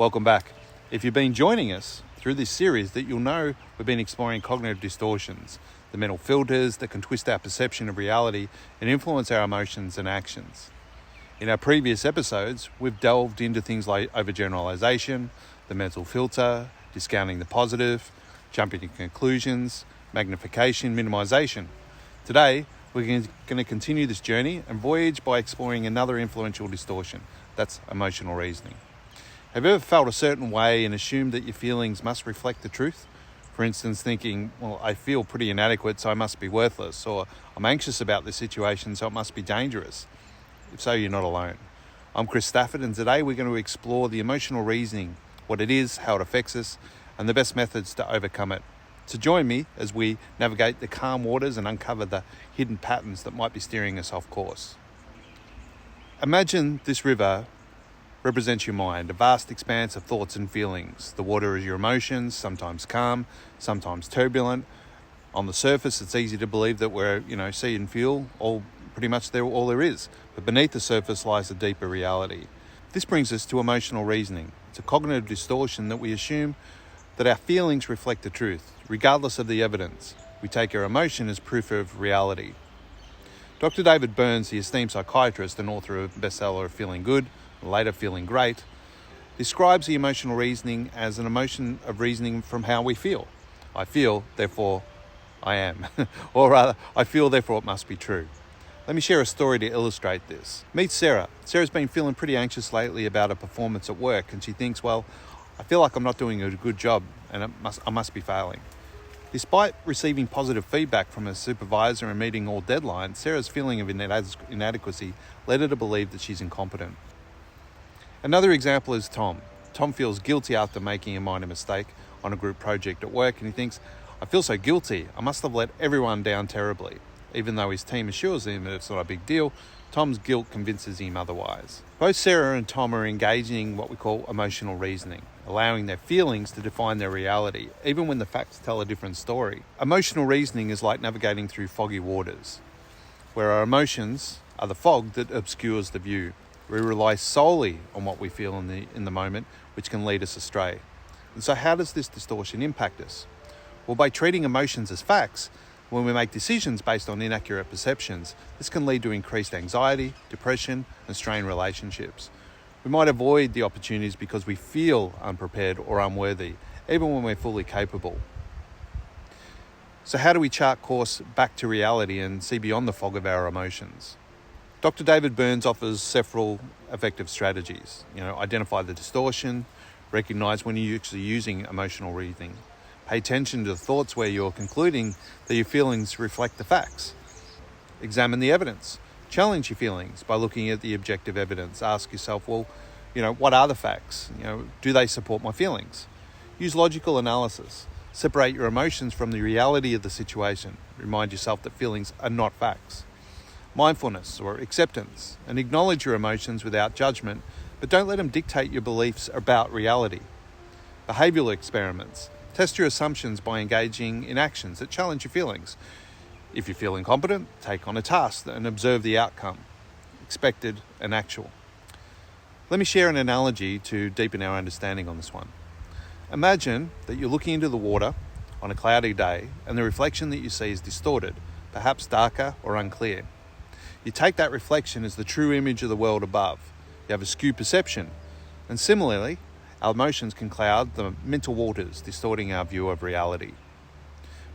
Welcome back. If you've been joining us through this series, that you'll know we've been exploring cognitive distortions, the mental filters that can twist our perception of reality and influence our emotions and actions. In our previous episodes, we've delved into things like overgeneralization, the mental filter, discounting the positive, jumping to conclusions, magnification, minimization. Today, we're going to continue this journey and voyage by exploring another influential distortion. That's emotional reasoning. Have you ever felt a certain way and assumed that your feelings must reflect the truth? For instance, thinking, well, I feel pretty inadequate, so I must be worthless, or I'm anxious about this situation, so it must be dangerous. If so, you're not alone. I'm Chris Stafford, and today we're going to explore the emotional reasoning, what it is, how it affects us, and the best methods to overcome it. So join me as we navigate the calm waters and uncover the hidden patterns that might be steering us off course. Imagine this river represents your mind, a vast expanse of thoughts and feelings. The water is your emotions, sometimes calm, sometimes turbulent. On the surface, it's easy to believe that we're, see and feel all there is. But beneath the surface lies a deeper reality. This brings us to emotional reasoning. It's a cognitive distortion that we assume that our feelings reflect the truth, regardless of the evidence. We take our emotion as proof of reality. Dr. David Burns, the esteemed psychiatrist and author of the bestseller Feeling Good, later Feeling Great, describes the emotional reasoning as an emotion of reasoning from how we feel. I feel, therefore I am. Or rather, I feel, therefore it must be true. Let me share a story to illustrate this. Meet Sarah. Sarah's been feeling pretty anxious lately about a performance at work, and she thinks, well, I feel like I'm not doing a good job and I must be failing. Despite receiving positive feedback from her supervisor and meeting all deadlines, Sarah's feeling of inadequacy led her to believe that she's incompetent. Another example is Tom. Tom feels guilty after making a minor mistake on a group project at work, and he thinks, I feel so guilty, I must have let everyone down terribly. Even though his team assures him that it's not a big deal, Tom's guilt convinces him otherwise. Both Sarah and Tom are engaging what we call emotional reasoning, allowing their feelings to define their reality, even when the facts tell a different story. Emotional reasoning is like navigating through foggy waters, where our emotions are the fog that obscures the view. We rely solely on what we feel in the moment, which can lead us astray. And so how does this distortion impact us? Well, by treating emotions as facts, when we make decisions based on inaccurate perceptions, this can lead to increased anxiety, depression, and strained relationships. We might avoid the opportunities because we feel unprepared or unworthy, even when we're fully capable. So how do we chart course back to reality and see beyond the fog of our emotions? Dr. David Burns offers several effective strategies. Identify the distortion, recognize when you're actually using emotional reasoning, pay attention to the thoughts where you're concluding that your feelings reflect the facts, examine the evidence, challenge your feelings by looking at the objective evidence. Ask yourself, what are the facts? Do they support my feelings? Use logical analysis. Separate your emotions from the reality of the situation. Remind yourself that feelings are not facts. Mindfulness or acceptance, and acknowledge your emotions without judgment, but don't let them dictate your beliefs about reality. Behavioural experiments. Test your assumptions by engaging in actions that challenge your feelings. If you feel incompetent, take on a task and observe the outcome, expected and actual. Let me share an analogy to deepen our understanding on this one. Imagine that you're looking into the water on a cloudy day and the reflection that you see is distorted, perhaps darker or unclear. You take that reflection as the true image of the world above. You have a skewed perception. And similarly, our emotions can cloud the mental waters, distorting our view of reality.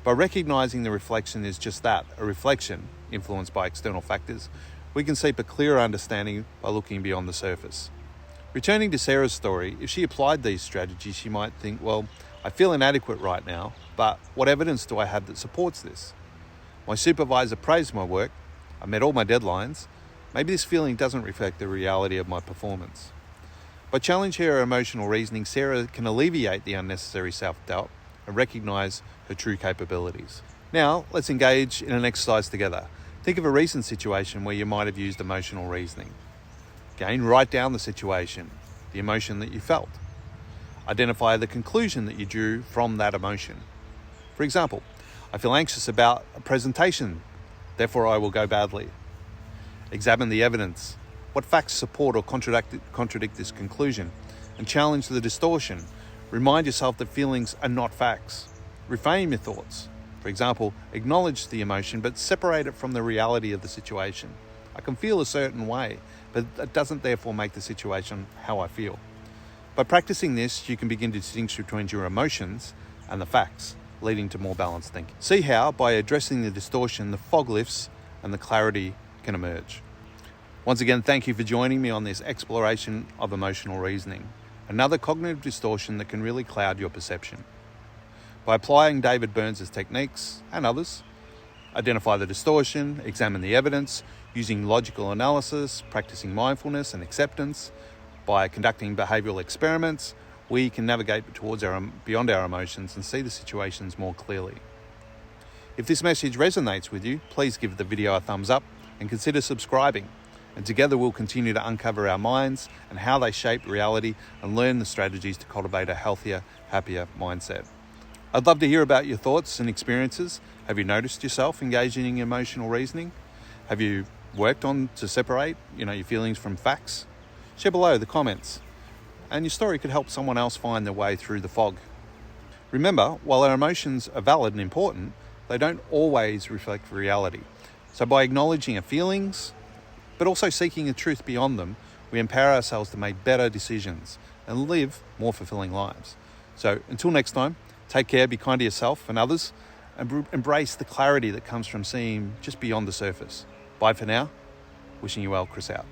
By recognizing the reflection is just that, a reflection influenced by external factors, we can seek a clearer understanding by looking beyond the surface. Returning to Sarah's story, if she applied these strategies, she might think, well, I feel inadequate right now, but what evidence do I have that supports this? My supervisor praised my work. I met all my deadlines. Maybe this feeling doesn't reflect the reality of my performance. By challenging her emotional reasoning, Sarah can alleviate the unnecessary self-doubt and recognise her true capabilities. Now, let's engage in an exercise together. Think of a recent situation where you might have used emotional reasoning. Again, write down the situation, the emotion that you felt. Identify the conclusion that you drew from that emotion. For example, I feel anxious about a presentation, therefore I will go badly. Examine the evidence. What facts support or contradict this conclusion? and challenge the distortion. Remind yourself that feelings are not facts. Reframe your thoughts. For example, acknowledge the emotion but separate it from the reality of the situation. I can feel a certain way, but it doesn't therefore make the situation how I feel. By practicing this, you can begin to distinguish between your emotions and the facts, leading to more balanced thinking. See how, by addressing the distortion, the fog lifts and the clarity can emerge. Once again, thank you for joining me on this exploration of emotional reasoning, another cognitive distortion that can really cloud your perception. By applying David Burns' techniques and others, identify the distortion, examine the evidence, using logical analysis, practicing mindfulness and acceptance. By conducting behavioural experiments, we can navigate beyond our emotions and see the situations more clearly. If this message resonates with you, please give the video a thumbs up and consider subscribing. And together we'll continue to uncover our minds and how they shape reality and learn the strategies to cultivate a healthier, happier mindset. I'd love to hear about your thoughts and experiences. Have you noticed yourself engaging in emotional reasoning? Have you worked on to separate, your feelings from facts? Share below the comments. And your story could help someone else find their way through the fog. Remember, while our emotions are valid and important, they don't always reflect reality. So by acknowledging our feelings, but also seeking the truth beyond them, we empower ourselves to make better decisions and live more fulfilling lives. So until next time, take care, be kind to yourself and others, and embrace the clarity that comes from seeing just beyond the surface. Bye for now. Wishing you well, Chris out.